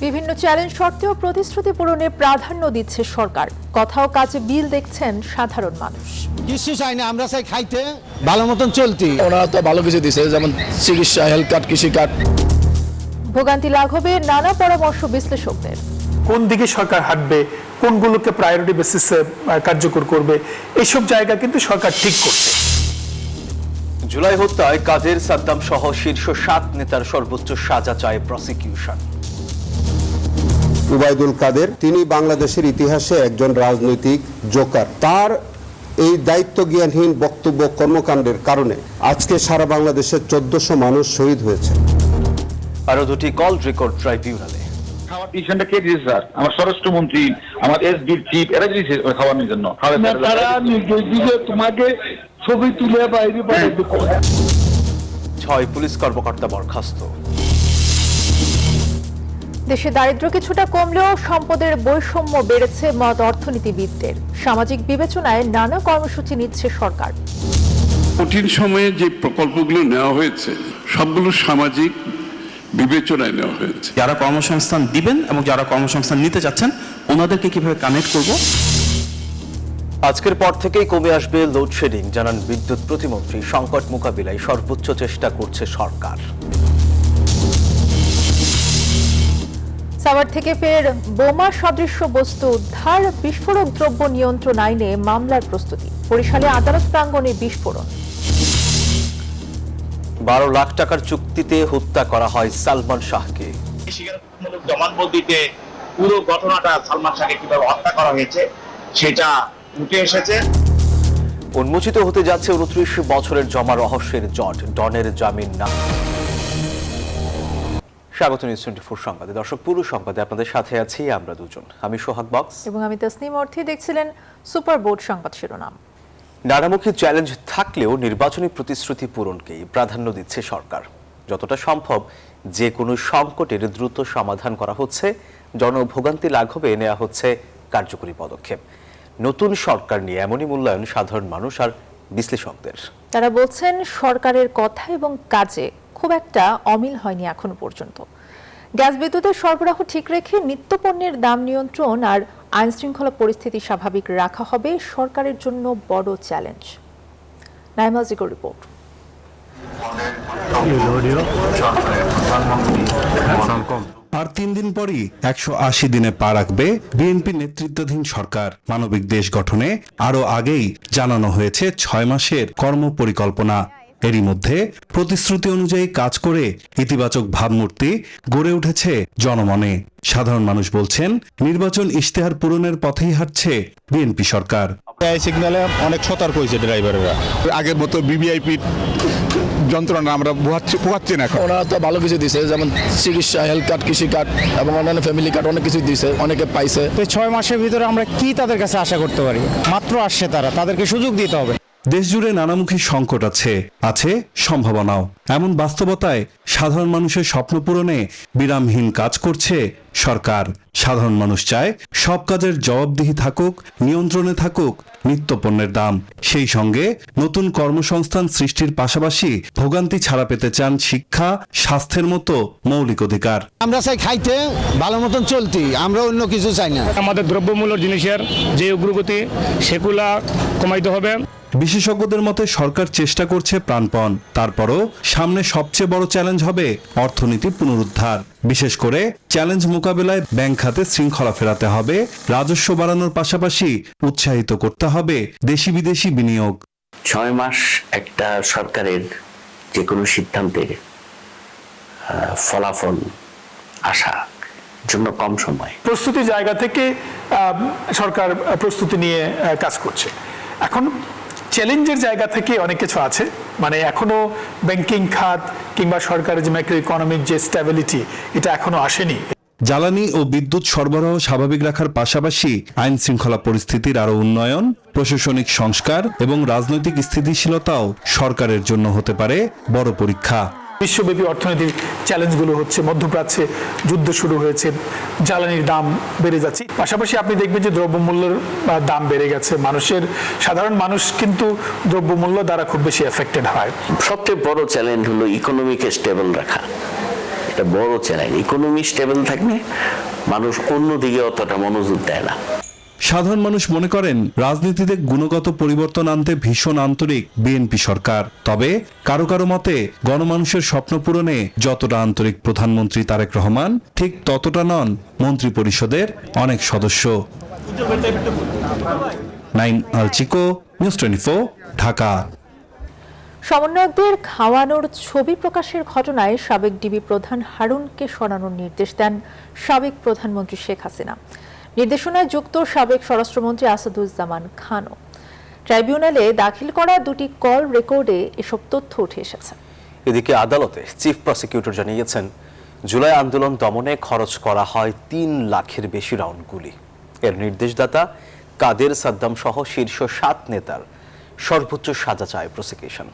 বিভিন্ন চ্যালেঞ্জ সত্ত্বেও প্রতিশ্রুতি পূরণে প্রাধান্য দিচ্ছে সরকার। কথা ও কাজে মিল দেখছেন সাধারণ মানুষ। কিছু চাই না, আমরা চাই খাইতে, ভালো মতন চলতি। ওনারা তো ভালো কিছু দিচ্ছে, যেমন চিকিৎসা, হেলথ কার্ড, কৃষি কার্ড। ভোগান্তি লাঘবে নানা পরামর্শ বিশ্লেষকদের। কোন দিকে সরকার হাঁটবে, কোনগুলোকে প্রায়োরিটি বেসিসে কার্যকর করবে, এইসব জায়গা কিন্তু সরকার ঠিক করছে। জুলাই হত্যায় কাদের সাদ্দাম সহ শীর্ষ 7 নেতার সর্বোচ্চ সাজা চায় প্রসিকিউশন। উবাইদুল কাদের তিনি বাংলাদেশের ইতিহাসে একজন রাজনৈতিক জোকার। তার এই দায়িত্ব জ্ঞানহীন বক্তব্য কর্মকাণ্ডের কারণে আজকে সারা বাংলাদেশের 1400 মানুষ শহীদ হয়েছে। আরো দুটি কল রেকর্ড ট্রাইব্যুনালে। খাওয়ার ডিসিশনটা কে দিয়েছে স্যার? আমার স্বরাষ্ট্রমন্ত্রী, আমার এসডির চিফ, এরা দিয়েছে খাওয়ানোর জন্য। তারা দিলে তোমাকে ছবি তুলে বাইরে পাঠাতে। 6 পুলিশ কর্মকর্তা বরখাস্ত। দেশে দারিদ্র্য কিছুটা কমলেও সম্পদের বৈষম্য বেড়েছে মত অর্থনীতিবিদদের। সামাজিক বিবেচনায় নানা কর্মসূচি নিচ্ছে সরকার। কঠিন সময়ে যে প্রকল্পগুলো নেওয়া হয়েছে সবগুলো সামাজিক বিবেচনায় নেওয়া হয়েছে। যারা কর্মসংস্থান দিবেন এবং যারা কর্মসংস্থান নিতে যাচ্ছেন ওনাদেরকে কিভাবে কানেক্ট করব। আজকের পর থেকেই কমে আসবে লোডশেডিং, জানান বিদ্যুৎ প্রতিমন্ত্রী। সংকট মোকাবিলায় সর্বোচ্চ চেষ্টা করছে সরকার। সাভার থেকে ফের বোমা সদৃশ্য বস্তু উদ্ধার, বিস্ফোরক দ্রব্য নিয়ন্ত্রণ আইনে মামলার প্রস্তুতি। বরিশালে আদালত প্রাঙ্গণে বিস্ফোরণ। 12 লাখ টাকার চুক্তিতে হত্যা করা হয় সালমান শাহকে। স্বীকারোক্তিমূলক জবানবন্দিতে পুরো ঘটনাটা সালমান শাহকে কিভাবে হত্যা করা হয়েছে সেটা উঠে এসেছে। উন্মোচিত হতে যাচ্ছে 29 বছরের জমা রহস্যের জট, ডনের জামিন না। স্বাগত নিউজ 24 সংবাদে। দর্শক, পুরো সংবাদে আপনাদের সাথে আছি আমরা দুজন, আমি সোহাগ বক্স এবং আমি তাসনিম অর্থী। দেখছিলেন সুপার বোর্ড সংবাদ শিরোনাম। নানামুখী চ্যালেঞ্জ থাকলেও নির্বাচনী প্রতিশ্রুতি পূরণকেই প্রাধান্য দিচ্ছে সরকার। যতটা সম্ভব যে কোনো সংকটের দ্রুত সমাধান করা হচ্ছে, জনভোগান্তি লাঘবে নেওয়া হচ্ছে কার্যকরী পদক্ষেপ। নতুন সরকার নিয়ে এমনই মূল্যায়ন সাধারণ মানুষ আর বিশ্লেষকদের। তারা বলছেন সরকারের কথা এবং কাজে খুব একটা অমিল হয়নি এখনো পর্যন্ত। গ্যাস বিদ্যুতের সরবরাহ ঠিক রেখে নিত্যপণ্যের দাম নিয়ন্ত্রণ আর আইন শৃঙ্খলা পরিস্থিতি স্বাভাবিক রাখা হবে সরকারের জন্য বড় চ্যালেঞ্জ। নাইমা জিকোর রিপোর্ট। আর 3 দিন পরই 180 দিনে পা রাখবে বিএনপি নেতৃত্বাধীন সরকার। মানবিক দেশ গঠনে আরো আগেই জানানো হয়েছে 6 মাসের কর্মপরিকল্পনা। এরই মধ্যে প্রতিশ্রুতি অনুযায়ী কাজ করে ইতিবাচক ভাবমূর্তি গড়ে উঠেছে জনমনে। সাধারণ মানুষ বলছেন নির্বাচন ইশতেহার পূরণের পথেই হাঁটছে বিএনপি সরকার। এই সিগন্যালে অনেক সতর্ক হয়েছে ড্রাইভাররা। আগের মতো বিবিআইপি যন্ত্রণা আমরা পোহাচ্ছি না। ওনারা তো ভালো কিছু দিচ্ছে, যেমন চিকিৎসা, হেলথ কার্ড, কৃষি কার্ড এবং অন্যান্য ফ্যামিলি কার্ড, অনেক কিছু দিচ্ছে, অনেকে পাইছে। 6 মাসের ভিতরে আমরা কি তাদের কাছে আশা করতে পারি? মাত্র আসছে তারা, তাদেরকে সুযোগ দিতে হবে। দেশজুড়ে নানামুখী সংকট আছে সম্ভাবনাও। এমন বাস্তবতায় সাধারণ মানুষের স্বপ্ন পূরণে বিরামহীন কাজ করছে সরকার। সাধারণ মানুষ চায় সব কাজের জবাবদিহি থাকুক, নিয়ন্ত্রণে থাকুক নিত্যপণ্যের দাম। সেই সঙ্গে নতুন কর্মসংস্থান সৃষ্টির পাশাপাশি ভোগান্তি ছাড়া পেতে চান শিক্ষা, স্বাস্থ্যের মতো মৌলিক অধিকার। আমরা চাই খাইতে, ভালো মতন চলতি, আমরা অন্য কিছু চাই না। আমাদের দ্রব্যমূল্য জিনিসের যে অগ্রগতি সেগুলা কমাইতে হবে। বিশেষজ্ঞদের মতে সরকার চেষ্টা করছে প্রাণপণ। তারপরও সামনে সবচেয়ে বড় চ্যালেঞ্জ হবে অর্থনীতি পুনরুদ্ধার। বিশেষ করে চ্যালেঞ্জ মোকাবেলায় ব্যাংক খাতে শৃঙ্খলা ফেরাতে হবে, রাজস্ব বাড়ানোর পাশাপাশি উৎসাহিত করতে হবে দেশি বিদেশি বিনিয়োগ। 6 মাস একটা সরকারের যে কোনো সিদ্ধান্তের ফলাফল আসা জন্য কম সময়। প্রস্তুতি জায়গা থেকে সরকার প্রস্তুতি নিয়ে কাজ করছে। এখন চ্যালেঞ্জের জায়গা থেকে অনেক কিছু আছে, মানে এখনো ব্যাংকিং খাত কিংবা সরকারের যে ম্যাক্রো ইকোনমিক যে স্ট্যাবিলিটি, এটা এখনো আসেনি। জ্বালানি ও বিদ্যুৎ সরবরাহ স্বাভাবিক রাখার পাশাপাশি আইন শৃঙ্খলা পরিস্থিতির আরো উন্নয়ন, প্রশাসনিক সংস্কার এবং রাজনৈতিক স্থিতিশীলতাও সরকারের জন্য হতে পারে বড় পরীক্ষা। বিশ্বব্যাপী অর্থনীতির চ্যালেঞ্জগুলো হচ্ছে, মধ্যপ্রাচ্যে যুদ্ধ শুরু হয়েছে, জ্বালানির দাম বেড়ে যাচ্ছে, পাশাপাশি আপনি দেখবেন যে দ্রব্যমূল্যের দাম বেড়ে গেছে। সাধারণ মানুষ কিন্তু দ্রব্যমূল্য দ্বারা খুব বেশি এফেক্টেড হয়। সবচেয়ে বড় চ্যালেঞ্জ হলো ইকোনমিকে স্টেবল রাখা। একটা বড় চ্যালেঞ্জ। ইকোনমি স্টেবল থাকলে মানুষ অন্যদিকে অতটা মনোযোগ দেয় না। সাধারণ মানুষ মনে করেন রাজনীতিতে গুণগত পরিবর্তন আনতে ভীষণ আন্তরিক বিএনপি সরকার। তবে কারো কারো মতে গণমানুষের স্বপ্ন পূরণে যতটা আন্তরিক প্রধানমন্ত্রী তারেক রহমান, ঠিক ততটা নন মন্ত্রী পরিষদের অনেক সদস্য। নাইম আল চিকো, নিউজ 24, ঢাকা। সমন্বয়কদের খাওয়ানোর ছবি প্রকাশের ঘটনায় সাবেক ডিবি প্রধান হারুনকে সরানোর নির্দেশ দেন সাবেক প্রধানমন্ত্রী শেখ হাসিনা। নির্দেশনায় যুক্ত সাবেক স্বরাষ্ট্রমন্ত্রী আসাদুজ্জামান খানও। ট্রাইব্যুনালে দাখিল করা দুটি কল রেকর্ডে এসব তথ্য উঠে এসেছে। এদিকে আদালতে চিফ প্রসিকিউটর জানিয়েছেন, জুলাই আন্দোলন দমনে খরচ করা হয় 3 লাখের বেশি রাউন্ড গুলি। এর নির্দেশদাতা কাদের সাদ্দাম সহ শীর্ষ 7 নেতার সর্বোচ্চ সাজা চায় প্রসিকিউশন।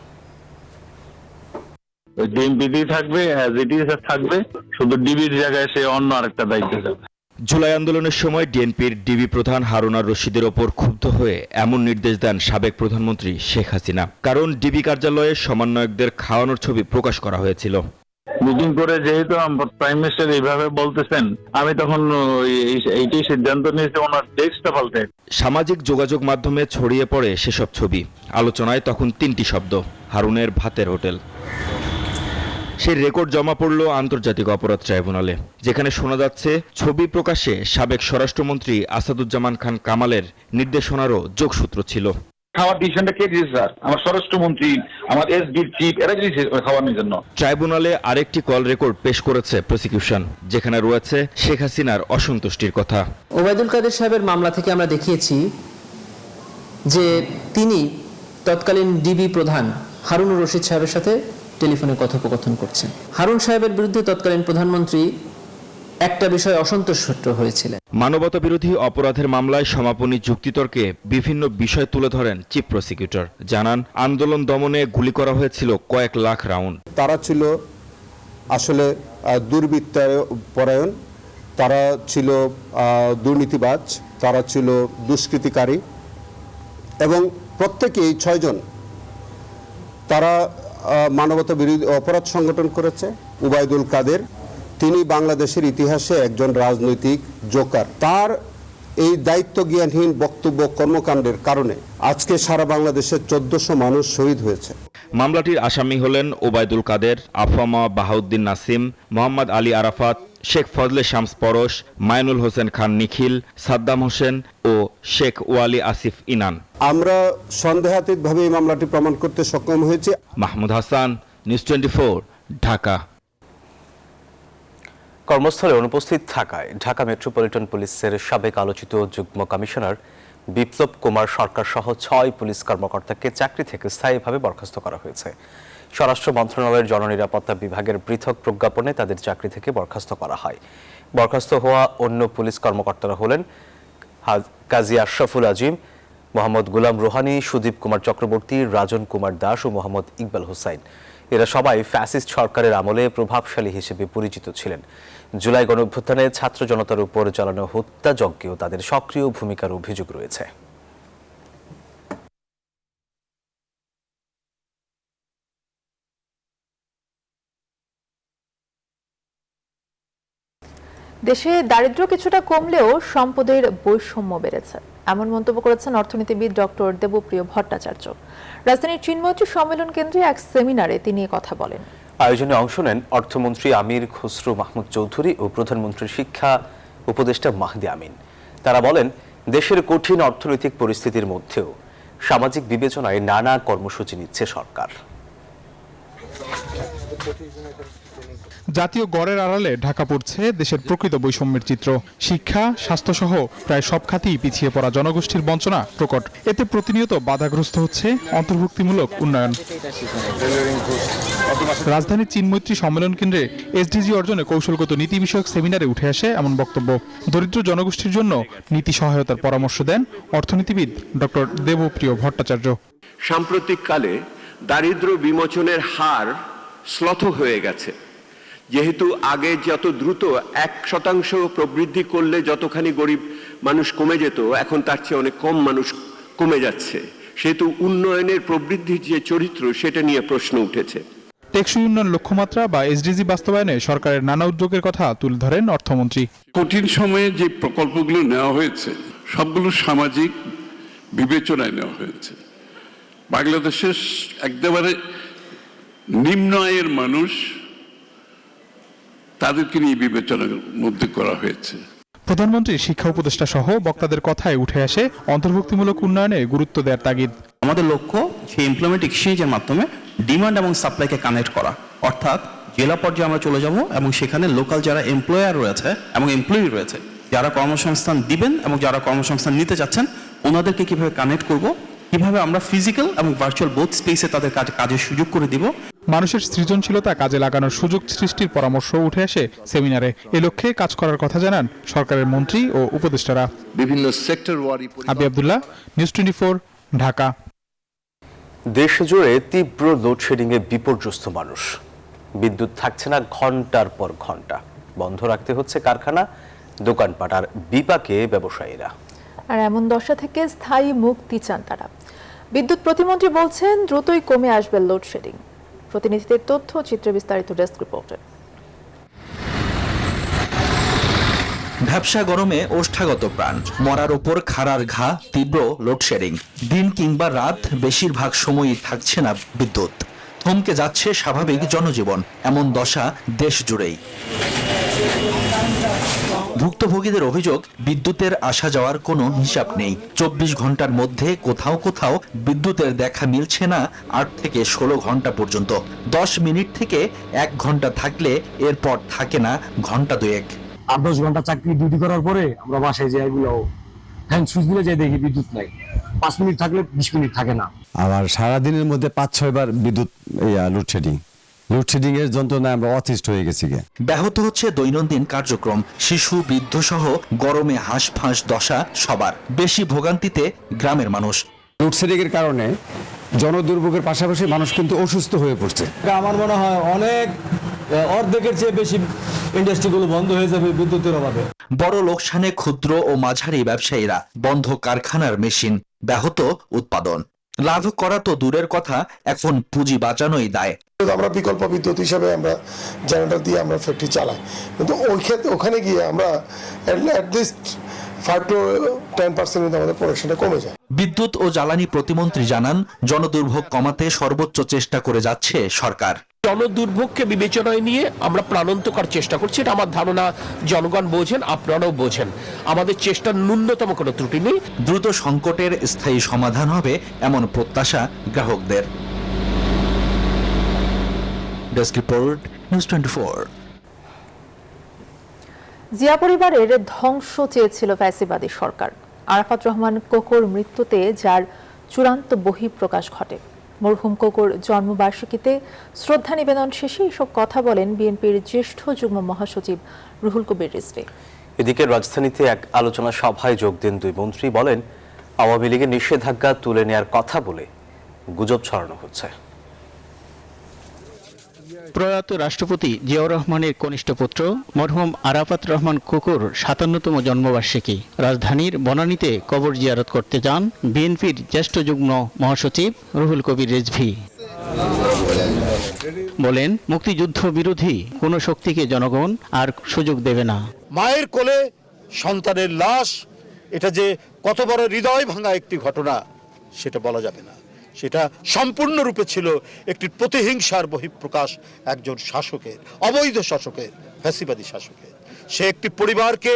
ডিএমপিডি থাকবে, অ্যাজ ইট ইজ থাকবে, শুধু ডিবির জায়গায় সে অন্য আরেকটা দায়িত্ব যাবে। জুলাই আন্দোলনের সময় ডিএনপির ডিবি প্রধান হারুন আর রশিদের ওপর ক্ষুব্ধ হয়ে এমন নির্দেশ দেন সাবেক প্রধানমন্ত্রী শেখ হাসিনা। কারণ ডিবি কার্যালয়ে সমন্বয়কদের খাওয়ানোর ছবি প্রকাশ করা হয়েছিল। মিটিং করে যেহেতু প্রাইম মিনিস্টার এইভাবে বলতেছেন, আমি তখন এইটাই সিদ্ধান্ত নিয়েছি ওনার টেক্সটটা পাল্টে। সামাজিক যোগাযোগ মাধ্যমে ছড়িয়ে পড়ে সেসব ছবি। আলোচনায় তখন 3টি শব্দ: হারুনের ভাতের হোটেল। সেই রেকর্ড জমা পড়ল আন্তর্জাতিক অপরাধ ট্রাইব্যুনালে, যেখানে শোনা যাচ্ছে ছবি প্রকাশে সাবেক স্বরাষ্ট্রমন্ত্রী আসাদুজ্জামান খান কামালের নির্দেশনারও যোগসূত্র ছিল। খাওয়ার ডিসিশনটা কে দিয়েছে স্যার? আমার স্বরাষ্ট্রমন্ত্রী, আমার এসডির চিফ, এরা দিয়েছে খাওয়ানোর জন্য। ট্রাইব্যুনালে আরেকটি কল রেকর্ড পেশ করেছে প্রসিকিউশন, যেখানে রয়েছে শেখ হাসিনার অসন্তুষ্টির কথা। ওবায়দুল কাদের সাহেবের মামলা থেকে আমরা দেখিয়েছি যে তিনি তৎকালীন ডিবি প্রধান হারুন রশিদ সাহেবের সাথে টেলিফোনে কথোপকথন করছেন। হারুন সাহেবের বিরুদ্ধে তৎকালীন প্রধানমন্ত্রী একটা বিষয়ে অসন্তুষ্ট হয়েছিলেন। মানবতা বিরোধী অপরাধের মামলায় সমাপনী যুক্তিতর্কে বিভিন্ন বিষয় তুলে ধরেন চিফ প্রসিকিউটর। জানান, আন্দোলন দমনে গুলি করা হয়েছিল কয়েক লাখ রাউন্ড। তারা ছিল আসলে দুর্বৃত্তপরায়ণ, তারা ছিল দুর্নীতিবাজ, তারা ছিল দুষ্কৃতিকারী এবং প্রত্যেকেই 6 জন তারা মানবতা বিরোধী অপরাধ সংগঠন করেছে। ওবায়দুল কাদের, তিনি বাংলাদেশের ইতিহাসে একজন রাজনৈতিক জোকার। তার এই দায়িত্ব জ্ঞানহীন বক্তব্য কর্মকাণ্ডের কারণে আজকে সারা বাংলাদেশে 1400 মানুষ শহীদ হয়েছে। মামলাটির আসামি হলেন ওবায়দুল কাদের, আফামা বাহাউদ্দিন নাসিম, মোহাম্মদ আলী আরাফাত, শেখ ফজলে শামস পরশ, মাইনুল হোসেন খান নিখিল, সাদ্দাম হোসেন ও শেখ ওয়ালি আসিফ ইনান। আমরা সন্দেহাতীতভাবে এই মামলাটি প্রমাণ করতে সক্ষম হয়েছে। মাহমুদ হাসান, নিউজ 24, ঢাকা। কর্মস্থলে অনুপস্থিত থাকায় ঢাকা মেট্রোপলিটন পুলিশের সাবেক আলোচিত যুগ্ম কমিশনার বিপ্লব কুমার সরকার সহ 6 পুলিশ কর্মকর্তাকে চাকরি থেকে স্থায়ীভাবে বরখাস্ত করা হয়েছে। স্বরাষ্ট্র মন্ত্রণালয়ের জননিরাপত্তা বিভাগের পৃথক প্রজ্ঞাপনে তাদের চাকরি থেকে বরখাস্ত করা হয়। বরখাস্ত হওয়া অন্য পুলিশ কর্মকর্তারা হলেন কাজী আশরাফুল আজিম, মোহাম্মদ গুলাম রোহানি, সুদীপ কুমার চক্রবর্তী, রাজন কুমার দাস ও মোহাম্মদ ইকবাল হোসাইন। এরা সবাই ফ্যাসিস্ট সরকারের আমলে প্রভাবশালী হিসেবে পরিচিত ছিলেন। জুলাই গণঅভ্যুত্থানে ছাত্র জনতার উপর চালানো হত্যাযজ্ঞেও তাদের সক্রিয় ভূমিকার অভিযোগ রয়েছে। দেশে দারিদ্র্য কিছুটা কমলেও সম্পদের বৈষম্য বেড়েছে, এমন মন্তব্য করেছেন অর্থনীতিবিদ ডক্টর দেবপ্রিয় ভট্টাচার্য। রাজধানীর চিন্ময়ী সম্মেলন কেন্দ্রে এক সেমিনারে তিনি কথা বলেন। আয়োজনে অংশ নেন অর্থমন্ত্রী আমির খসরু মাহমুদ চৌধুরী ও প্রধানমন্ত্রীর শিক্ষা উপদেষ্টা মাহদি আমিন। তারা বলেন, দেশের কঠিন অর্থনৈতিক পরিস্থিতির মধ্যেও সামাজিক বিবেচনায় নানা কর্মসূচি নিচ্ছে সরকার। জাতীয় গড়ের আড়ালে ঢাকা পড়ছে দেশের প্রকৃত বৈষম্যের চিত্র। শিক্ষা, স্বাস্থ্যসহ প্রায় সব খাতেই পিছিয়ে পড়া জনগোষ্ঠীর বঞ্চনা প্রকট। এতে প্রতিনিয়ত বাধাগ্রস্ত হচ্ছে অন্তর্ভুক্তিমূলক উন্নয়ন। রাজধানীর চিন্ময়ী সম্মেলন কেন্দ্রে এসডিজি অর্জনে কৌশলগত নীতি বিষয়ক সেমিনারে উঠে আসে এমন বক্তব্য। দরিদ্র জনগোষ্ঠীর জন্য নীতি সহায়তার পরামর্শ দেন অর্থনীতিবিদ ডক্টর দেবপ্রিয় ভট্টাচার্য। সাম্প্রতিককালে দারিদ্র বিমোচনের হার শ্লথ হয়ে গেছে। যেহেতু আগে যত দ্রুত 1% প্রবৃদ্ধি করলে যতখানি গরিব মানুষ কমে যেত, এখন তার চেয়ে অনেক কম মানুষ কমে যাচ্ছে, সেহেতু উন্নয়নের প্রবৃদ্ধির যে চরিত্র সেটা নিয়ে প্রশ্ন উঠেছে। টেকসই উন্নয়ন লক্ষ্যমাত্রা বা এসডিজি বাস্তবায়নে সরকারের নানা উদ্যোগের কথা তুলে ধরেন অর্থমন্ত্রী। কঠিন সময়ে যে প্রকল্পগুলো নেওয়া হয়েছে সবগুলো সামাজিক বিবেচনায় নেওয়া হয়েছে। বাংলাদেশের একেবারে নিম্ন আয়ের মানুষ তাদেরকে নিয়ে বিবেচনার মধ্যে করা হয়েছে। প্রধানমন্ত্রী শিক্ষা উপদেষ্টা সহ বক্তাদের কথায় উঠে আসে অন্তর্ভুক্তিমূলক উন্নয়নে গুরুত্ব দেওয়ার তাগিদ। আমাদের লক্ষ্য সেই এমপ্লয়মেন্ট এক্সচেঞ্জের মাধ্যমে ডিমান্ড এবং সাপ্লাইকে কানেক্ট করা, অর্থাৎ জেলা পর্যায়ে আমরা চলে যাব এবং সেখানে লোকাল যারা এমপ্লয়ার রয়েছে এবং এমপ্লয়ি রয়েছে, যারা কর্মসংস্থান দিবেন এবং যারা কর্মসংস্থান নিতে চাচ্ছেন, ওনাদেরকে কিভাবে কানেক্ট করব, কিভাবে আমরা ফিজিক্যাল এবং ভার্চুয়াল বোথ স্পেসে তাদের কাজের সুযোগ করে দিব। মানুষের সৃজনশীলতা কাজে লাগানোর সুযোগ সৃষ্টির পরামর্শ উঠে আসে সেমিনারে। এ লক্ষ্যে কাজ করার কথা জানান সরকারের মন্ত্রী ও উপদেষ্টারা। বিভিন্ন সেক্টর ওয়ারি আবি আব্দুল্লাহ, নিউজ 24, ঢাকা। দেশ জুড়ে তীব্র লোডশেডিংয়ে বিপর্যস্ত মানুষ। বিদ্যুৎ থাকছে না ঘন্টার পর ঘন্টা, বন্ধ রাখতে হচ্ছে কারখানা, দোকানপাট আর বিপাকে ব্যবসায়ীরা। আর এমন দশা থেকে স্থায়ী মুক্তি চান তারা। বিদ্যুৎ প্রতিমন্ত্রী বলছেন দ্রুতই কমে আসবে লোডশেডিং। প্রতিনিধিদের তথ্য চিত্রে বিস্তারিত ডেস্ক রিপোর্টে। ভ্যাপসা গরমে ওষ্ঠাগত প্রাণ, মরার ওপর খাড়ার ঘা, তীব্র লোডশেডিং। দিন কিংবা রাত বেশিরভাগ সময়ই থাকছে না বিদ্যুৎ। থমকে যাচ্ছে স্বাভাবিক জনজীবন, এমন দশা দেশ জুড়েই। ভুক্তভোগীদের অভিযোগ, বিদ্যুতের আসা যাওয়ার কোনো হিসাব নেই। 24 ঘন্টার মধ্যে কোথাও কোথাও বিদ্যুতের দেখা মিলছে না 8 থেকে 16 ঘন্টা পর্যন্ত। 10 মিনিট থেকে 1 ঘন্টা থাকলে এরপর থাকে না ঘন্টা দুয়েক। 8-10 ঘন্টা চাকরি ডিউটি করার পরে আমরা বাসায় যাই, এগুলো হ্যান্ড সুইচ দিলে যাই দেখি বিদ্যুৎ নাই। 5 মিনিট থাকলে 20 মিনিট থাকে না। আবার সারাদিনের মধ্যে 5-6 বার বিদ্যুৎ লোডশেডিং এর যন্ত্রণায় আমরা অতিষ্ঠ হয়ে গেছি। ব্যাহত হচ্ছে দৈনন্দিন কার্যক্রম। শিশু, বৃদ্ধ সহ গরমে হাঁসফাঁস দশা সবার। বেশি ভোগান্তিতে গ্রামের মানুষ। লোডশেডিং এর কারণে জনদুর্ভোগের পাশাপাশি মানুষ কিন্তু অসুস্থ হয়ে পড়ছে। আমার মনে হয় অনেক অর্ধেকের চেয়ে বেশি ইন্ডাস্ট্রিগুলো বন্ধ হয়ে যাবে বিদ্যুতের অভাবে। বড় লোকসানে ক্ষুদ্র ও মাঝারি ব্যবসায়ীরা। বন্ধ কারখানার মেশিন, ব্যাহত উৎপাদন। লাভ করা তো দূরের কথা, এখন পুঁজি বাঁচানোই দায়। আমরা বিকল্প বিদ্যুৎ হিসাবে আমরা জেনারেটর দিয়ে আমরা ফ্যাক্টরি চালাই, কিন্তু ওই ক্ষেত্রে ওখানে গিয়ে আমরা অ্যাটলিস্ট 5 to 10% আমাদের প্রোডাকশনটা কমে যায়। বিদ্যুৎ ও জ্বালানি প্রতিমন্ত্রী জানান, জনদুর্ভোগ কমাতে সর্বোচ্চ চেষ্টা করে যাচ্ছে সরকার। জনদুর্ভোগকে বিবেচনায় নিয়ে আমরা প্রাণান্তকর চেষ্টা করছি। এটা আমার ধারণা জনগণ বোঝেন, আপনারাও বোঝেন। আমাদের চেষ্টার ন্যূনতম কোনো ত্রুটি নেই। দ্রুত সংকটের স্থায়ী সমাধান হবে এমন প্রত্যাশা গ্রাহকদের। Desk report, news 24। জিয়া পরিবারের ধ্বংস চেয়েছিল ফ্যাসিবাদী সরকার। আরাফাত রহমান কোকোর মৃত্যুতে যার চূড়ান্ত বহিঃপ্রকাশ ঘটে। মরহুম কোকোর জন্মবার্ষিকীতে শ্রদ্ধা নিবেদন শেষে এসব কথা বলেন বিএনপির জ্যেষ্ঠ যুগ্ম মহাসচিব রুহুল কবির রিজভী। এদিকে রাজধানীতে এক আলোচনা সভায় যোগ দেন দুই মন্ত্রী। বলেন, আওয়ামী লীগের নিষেধাজ্ঞা তুলে নেওয়ার কথা বলে গুজব ছড়ানো হচ্ছে। প্রয়াত রাষ্ট্রপতি জিয়াউর রহমানের কনিষ্ঠ পুত্র মরহুম আরাফাত রহমান কোকোর 57তম জন্মবার্ষিকী রাজধানীর বনানীতে কবর জিয়ারত করতে যান বিএনপির জ্যেষ্ঠ যুগ্ম মহাসচিব রুহুল কবির রিজভী। বলেন, মুক্তিযুদ্ধ বিরোধী কোনো শক্তিকে জনগণ আর সুযোগ দেবে না। মায়ের কোলে সন্তানের লাশ, এটা যে কত বড় হৃদয় ভাঙা একটি ঘটনা সেটা বলা যাবে না। সেটা সম্পূর্ণরূপে ছিল একটি প্রতিহিংসার বহিঃপ্রকাশ একজন শাসকের, অবৈধ শাসকের, ফ্যাসিবাদী শাসকের। সে একটি পরিবারকে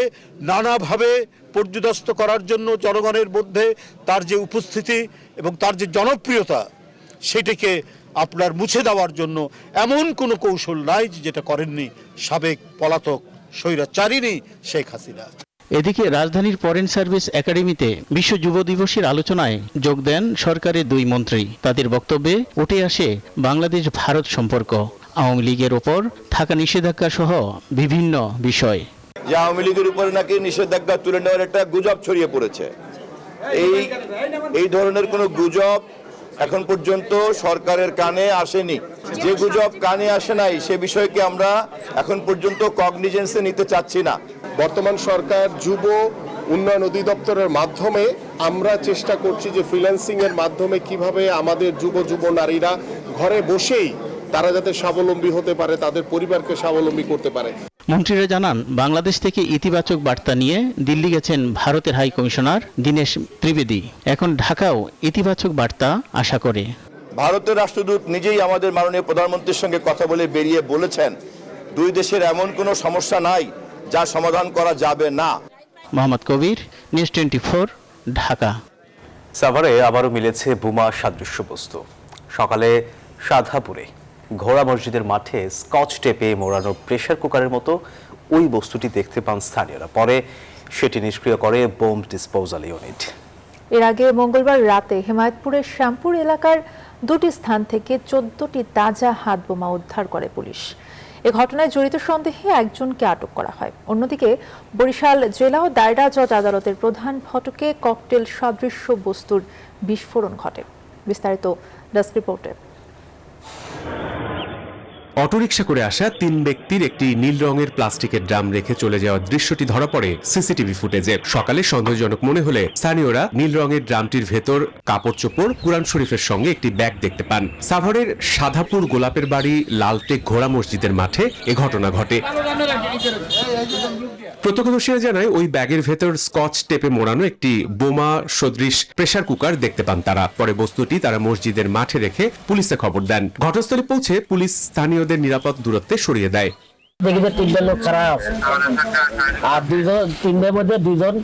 নানাভাবে পর্যুদস্ত করার জন্য জনগণের মধ্যে তার যে উপস্থিতি এবং তার যে জনপ্রিয়তা, সেটিকে আপনার মুছে দেওয়ার জন্য এমন কোনো কৌশল নাই যেটা করেননি সাবেক পলাতক স্বৈরাচারিণী শেখ হাসিনা। এদিকে রাজধানীর ফরেন সার্ভিস একাডেমিতে বিশ্ব যুব দিবসের আলোচনায় যোগ দেন সরকারের দুই মন্ত্রী। তাদের বক্তব্যে উঠে আসে বাংলাদেশ ভারত সম্পর্ক, আওয়ামী লীগের ওপর থাকা নিষেধাজ্ঞা সহ বিভিন্ন বিষয়। যে আওয়ামী লীগের উপরে নাকি নিষেধাজ্ঞা তুলে নেওয়ার একটা গুজব ছড়িয়ে পড়েছে, এই ধরনের কোনো গুজব এখন পর্যন্ত সরকারের কানে আসেনি। যে গুজব কানে আসে নাই সে বিষয়কে আমরা এখন পর্যন্ত কগনিজেন্সে নিতে চাচ্ছি না। বর্তমান সরকার যুব উন্নয়ন অধিদপ্তরের মাধ্যমে আমরা চেষ্টা করছি যে ফ্রিল্যান্সিং এর মাধ্যমে কিভাবে আমাদের যুব নারীরা ঘরে বসেই তারা যাতে স্বাবলম্বী হতে পারে, তাদের পরিবারকে স্বাবলম্বী করতে পারে। মন্ত্রীরা জানান, বাংলাদেশ থেকে ইতিবাচক বার্তা নিয়ে দিল্লি গেছেন ভারতের হাই কমিশনার দীনেশ ত্রিবেদী। এখন ঢাকাও ইতিবাচক বার্তা আশা করে। ভারতের রাষ্ট্রদূত নিজেই আমাদের মাননীয় প্রধানমন্ত্রীর সঙ্গে কথা বলে বেরিয়ে বলেছেন, দুই দেশের এমন কোনো সমস্যা নাই যা সমাধান করা যাবে না। মোহাম্মদ কবির, নিউজ 24, ঢাকা। সাভারে আবারও মিলেছে বোমা সাদৃশ্য বস্তু। সকালে সাধাপুরে ঘোড়া মসজিদের মাঠে স্কচ টেপে মোড়ানো প্রেসার কুকারের মতো ওই বস্তুটি দেখতে পান স্থানীয়রা। পরে সেটি নিষ্ক্রিয় করে বোম ডিসপোজাল ইউনিট। এর আগে মঙ্গলবার রাতে হেমায়েতপুরের শ্যামপুর এলাকার দুটি স্থান থেকে 14টি তাজা হাত বোমা উদ্ধার করে পুলিশ। এ ঘটনায় জড়িত সন্দেহে একজনকে আটক করা হয়। অন্যদিকে বরিশাল জেলা ও দায়রা জজ আদালতের প্রধান ফটকে ককটেল সদৃশ্য বস্তুর বিস্ফোরণ ঘটে। বিস্তারিত ডেস্ক রিপোর্টে। অটোরিকশা করে আসা 3 ব্যক্তির একটি নীল রঙের প্লাস্টিকের ড্রাম রেখে চলে যাওয়ার দৃশ্যটি ধরা পড়ে সিসিটিভি ফুটেজে। সকালে সন্দেহজনক মনে হলে স্থানীয়রা নীল রঙের ড্রামটির ভেতর কাপড় চোপড়, কুরআন শরীফের সঙ্গে একটি ব্যাগ দেখতে পান। সাভারের সাধাপুর গোলাপের বাড়ি লালটেক ঘোড়া মসজিদের মাঠে এ ঘটনা ঘটে। প্রত্যক্ষদর্শীরা জানায়, ওই ব্যাগের ভেতর স্কচ টেপে মোড়ানো একটি বোমা সদৃশ প্রেসার কুকার দেখতে পান তারা। পরে বস্তুটি তারা মসজিদের মাঠে রেখে পুলিশে খবর দেন। ঘটনাস্থলে পৌঁছে পুলিশ স্থানীয়দের নিরাপদ দূরত্বে সরিয়ে দেয়। দেখি যে 3টা লোক খারাপ আর 3দের মধ্যে 2জন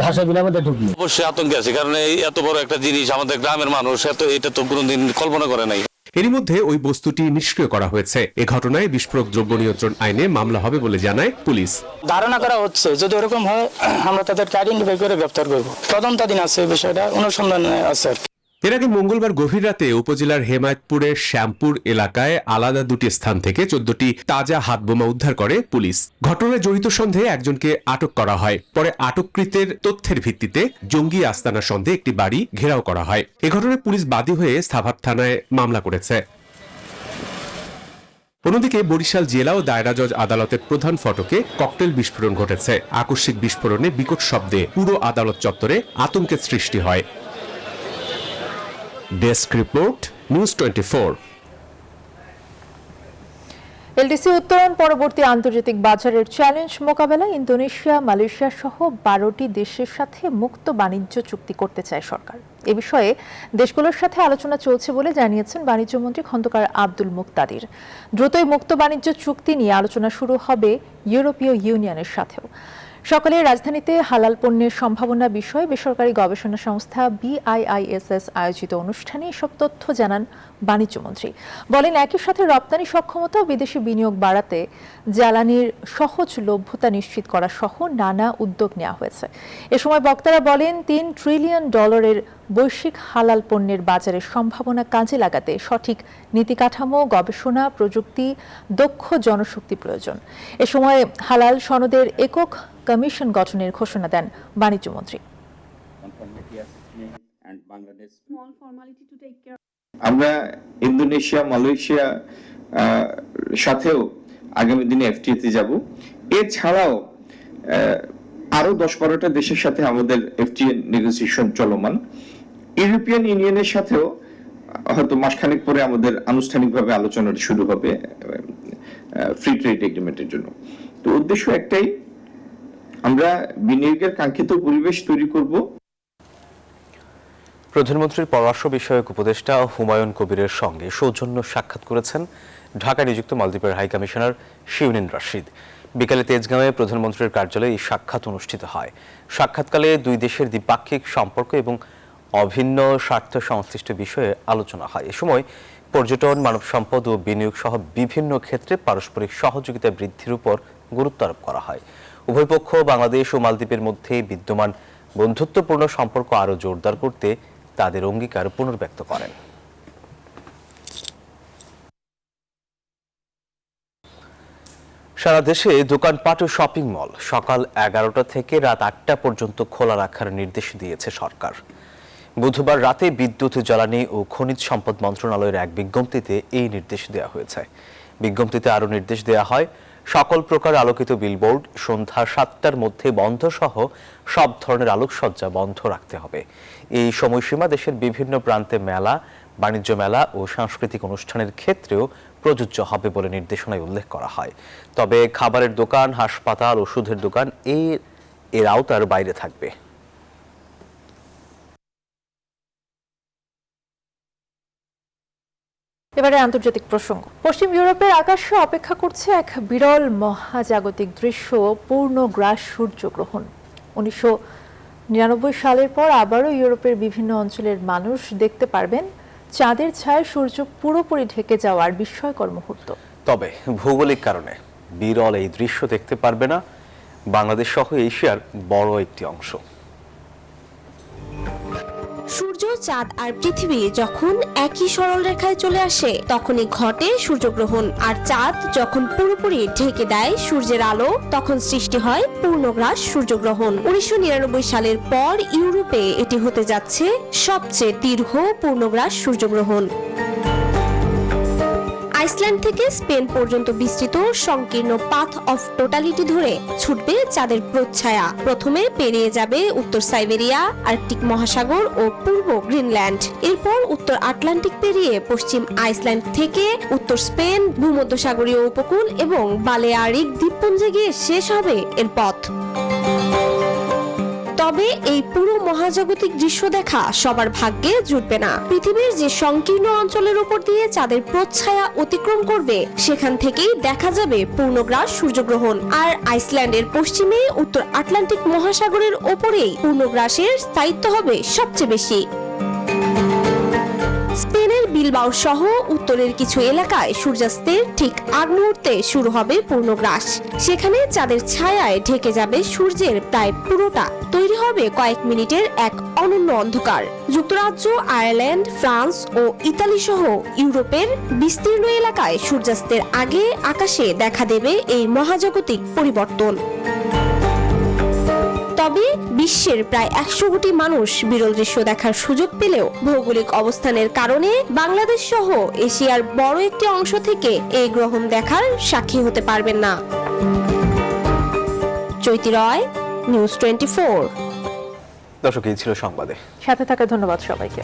ঘাসের বিলের মধ্যে ঢুকলো। অবশ্যই আতঙ্কে আছে, কারণ এই এত বড় একটা জিনিস আমাদের গ্রামের মানুষ এটা তো কোনোদিন কল্পনা করে নাই। এরই মধ্যে ওই বস্তুটি নিষ্ক্রিয় করা হয়েছে। এ ঘটনায় বিস্ফোরক দ্রব্য নিয়ন্ত্রণ আইনে মামলা হবে বলে জানায় পুলিশ। ধারণা করা হচ্ছে যদি ওরকম হয় আমরা তাদেরকে আইডেন্টিফাই করে গ্রেফতার করব। তদন্তাধীন আছে বিষয়টা, অনুসন্ধানে আছে আর কি। এর আগে মঙ্গলবার গভীর রাতে উপজেলার হেমায়েতপুরের শ্যামপুর এলাকায় আলাদা দুটি স্থান থেকে 14টি তাজা হাত বোমা উদ্ধার করে পুলিশ। ঘটনায় জড়িত সন্দেহে একজনকে আটক করা হয়। পরে আটককৃতের তথ্যের ভিত্তিতে জঙ্গি আস্তানা সন্দেহে একটি বাড়ি ঘেরাও করা হয়। এ ঘটনায় পুলিশ বাদী হয়ে সাভার থানায় মামলা করেছে। অন্যদিকে বরিশাল জেলা ও দায়রা জজ আদালতের প্রধান ফটকে ককটেল বিস্ফোরণ ঘটেছে। আকস্মিক বিস্ফোরণে বিকট শব্দে পুরো আদালত চত্বরে আতঙ্কের সৃষ্টি হয়। Desk report, news 24। এলডিসি উত্তরণ পরবর্তী আন্তর্জাতিক বাজারের চ্যালেঞ্জ মোকাবেলায় ইন্দোনেশিয়া, মালয়েশিয়া সহ 12টি দেশের সাথে মুক্ত বাণিজ্য চুক্তি করতে চায় সরকার। এ বিষয়ে দেশগুলোর সাথে আলোচনা চলছে বলে জানিয়েছেন বাণিজ্যমন্ত্রী খন্দকার আব্দুল মুকতাদির। দ্রুতই মুক্ত বাণিজ্য চুক্তি নিয়ে আলোচনা শুরু হবে ইউরোপীয় ইউনিয়নের সাথেও। সকালে রাজধানীতে হালাল পণ্যের সম্ভাবনা বিষয়ে বেসরকারি গবেষণা সংস্থা BIISS আয়োজিত অনুষ্ঠানে এসব তথ্য জানান বাণিজ্যমন্ত্রী। বলেন, একই সাথে রপ্তানি সক্ষমতা ও বিদেশি বিনিয়োগ বাড়াতে জ্বালানির সহজলভ্যতা নিশ্চিত করা সহ নানা উদ্যোগ নেওয়া হয়েছে। এ সময় বক্তারা বলেন, $3 ট্রিলিয়ন বৈশ্বিক হালাল পণ্যের বাজারের সম্ভাবনা কাজে লাগাতে সঠিক নীতি কাঠামো, গবেষণা, প্রযুক্তি, দক্ষ জনশক্তি প্রয়োজন। এ সময় হালাল সনদের একক কমিশন গঠনের ঘোষণা দেন বাণিজ্যমন্ত্রী। আমরা ইন্দোনেশিয়া, মালয়েশিয়া সাথেও আগামী দিনে FTA-তে যাব। এছাড়াও আরো 10-12টা দেশের সাথে আমাদের FTA নেগোসিয়েশন চলমান। ইউরোপিয়ান ইউনিয়নের সাথেও হয়তো মাসখানেক পরে আমাদের আনুষ্ঠানিকভাবে আলোচনা শুরু হবে ফ্রি ট্রেড এগ্রিমেন্টের জন্য। তো উদ্দেশ্য একটাই, আমরা বিনিয়োগের কাঙ্ক্ষিত পরিবেশ তৈরি করব। প্রধানমন্ত্রীর পররাষ্ট্র বিষয়ক উপদেষ্টা হুমায়ুন কবিরের সঙ্গে সৌজন্য সাক্ষাৎ করেছেন ঢাকায় নিযুক্ত মালদ্বীপের হাই কমিশনার শিউনিন রাশিদ। বিকালে তেজগাঁওয়ে প্রধানমন্ত্রীর কার্যালয়ে এই সাক্ষাৎ অনুষ্ঠিত হয়। সাক্ষাৎকালে দুই দেশের দ্বিপাক্ষিক সম্পর্ক এবং অভিন্ন স্বার্থ সংশ্লিষ্ট বিষয়ে আলোচনা হয়। এ সময় পর্যটন, মানব সম্পদ ও বিনিয়োগ সহ বিভিন্ন ক্ষেত্রে পারস্পরিক সহযোগিতা বৃদ্ধির উপর গুরুত্ব আরোপ করা হয়। উভয় পক্ষ বাংলাদেশ ও মালদ্বীপের মধ্যে বিদ্যমান বন্ধুত্বপূর্ণ সম্পর্ক আরও জোরদার করতে তাদের অঙ্গীকার পুনর্ব্যক্ত করেন। সারা দেশে দোকানপাট ও শপিং মল সকাল 11টা থেকে রাত 8টা পর্যন্ত খোলা রাখার নির্দেশ দিয়েছে সরকার। বুধবার রাতে বিদ্যুৎ, জ্বালানি ও খনিজ সম্পদ মন্ত্রণালয়ের এক বিজ্ঞপ্তিতে এই নির্দেশ দেওয়া হয়েছে। বিজ্ঞপ্তিতে আরও নির্দেশ দেওয়া হয়, সকল প্রকার আলোকিত বিলবোর্ড সন্ধ্যা 7টার মধ্যে বন্ধ সহ সব ধরনের আলোকসজ্জা বন্ধ রাখতে হবে। এই সময়সীমা দেশের বিভিন্ন প্রান্তে মেলা, বাণিজ্য মেলা ও সাংস্কৃতিক অনুষ্ঠানের ক্ষেত্রেও প্রযোজ্য হবে বলে নির্দেশনায় উল্লেখ করা হয়। তবে খাবারের দোকান, হাসপাতাল, ওষুধের দোকান এর আওতার বাইরে থাকবে। এবারে আন্তর্জাতিক প্রসঙ্গ। পশ্চিম ইউরোপের আকাশে অপেক্ষা করছে এক বিরল মহাজাগতিক দৃশ্য, পূর্ণগ্রাস সূর্যগ্রহণ। 1999 সালের পর আবারও ইউরোপের বিভিন্ন অঞ্চলের মানুষ দেখতে পারবেন চাঁদের ছায়ায় সূর্য পুরোপুরি ঢেকে যাওয়ার বিস্ময়কর মুহূর্ত। তবে ভৌগোলিক কারণে বিরল এই দৃশ্য দেখতে পারবে না বাংলাদেশ সহ এশিয়ার বড় একটি অংশ। সূর্য, চাঁদ আর পৃথিবী যখন একই সরল রেখায় চলে আসে তখনই ঘটে সূর্যগ্রহণ। আর চাঁদ যখন পুরোপুরি ঢেকে দেয় সূর্যের আলো, তখন সৃষ্টি হয় পূর্ণগ্রাস সূর্যগ্রহণ। 1999 সালের পর ইউরোপে এটি হতে যাচ্ছে সবচেয়ে দীর্ঘ পূর্ণগ্রাস সূর্যগ্রহণ। আইসল্যান্ড থেকে স্পেন পর্যন্ত বিস্তৃত সংকীর্ণ পাথ অফ টোটালিটি ধরে ছুটবে চাঁদের প্রচ্ছায়া। প্রথমে পেরিয়ে যাবে উত্তর সাইবেরিয়া, আর্কটিক মহাসাগর ও পূর্ব গ্রিনল্যান্ড। এরপর উত্তর আটলান্টিক পেরিয়ে পশ্চিম আইসল্যান্ড থেকে উত্তর স্পেন, ভূমধ্যসাগরীয় উপকূল এবং বালেয়ারিক দ্বীপপুঞ্জে গিয়ে শেষ হবে এর পথ। তবে এই পুরো মহাজাগতিক দৃশ্য দেখা সবার ভাগ্যে জুটবে না। পৃথিবীর যে সংকীর্ণ অঞ্চলের উপর দিয়ে চাঁদের প্রচ্ছায়া অতিক্রম করবে সেখান থেকেই দেখা যাবে পূর্ণগ্রাস সূর্যগ্রহণ। আর আইসল্যান্ডের পশ্চিমে উত্তর আটলান্টিক মহাসাগরের ওপরেই পূর্ণগ্রাসের স্থায়িত্ব হবে সবচেয়ে বেশি। স্পেনের বিলবাও সহ উত্তরের কিছু এলাকায় সূর্যাস্তের ঠিক আগ মুহূর্তে শুরু হবে পূর্ণগ্রাস। সেখানে চাঁদের ছায়ায় ঢেকে যাবে সূর্যের প্রায় পুরোটা। তৈরি হবে কয়েক মিনিটের এক অনন্য অন্ধকার। যুক্তরাজ্য, আয়ারল্যান্ড, ফ্রান্স ও ইতালি সহ ইউরোপের বিস্তীর্ণ এলাকায় সূর্যাস্তের আগে আকাশে দেখা দেবে এই মহাজাগতিক পরিবর্তন। তবে বিশ্বের প্রায় 100 কোটি মানুষ বিরল দৃশ্য দেখার সুযোগ পেলেও ভৌগোলিক অবস্থানের কারণে বাংলাদেশ সহ এশিয়ার বড় একটি অংশ থেকে এই গ্রহণ দেখার সাক্ষী হতে পারবেন না। চৈতি রয়, নিউজ 24। দর্শক, এই ছিল সংবাদে। সাথে থাকা ধন্যবাদ সবাইকে।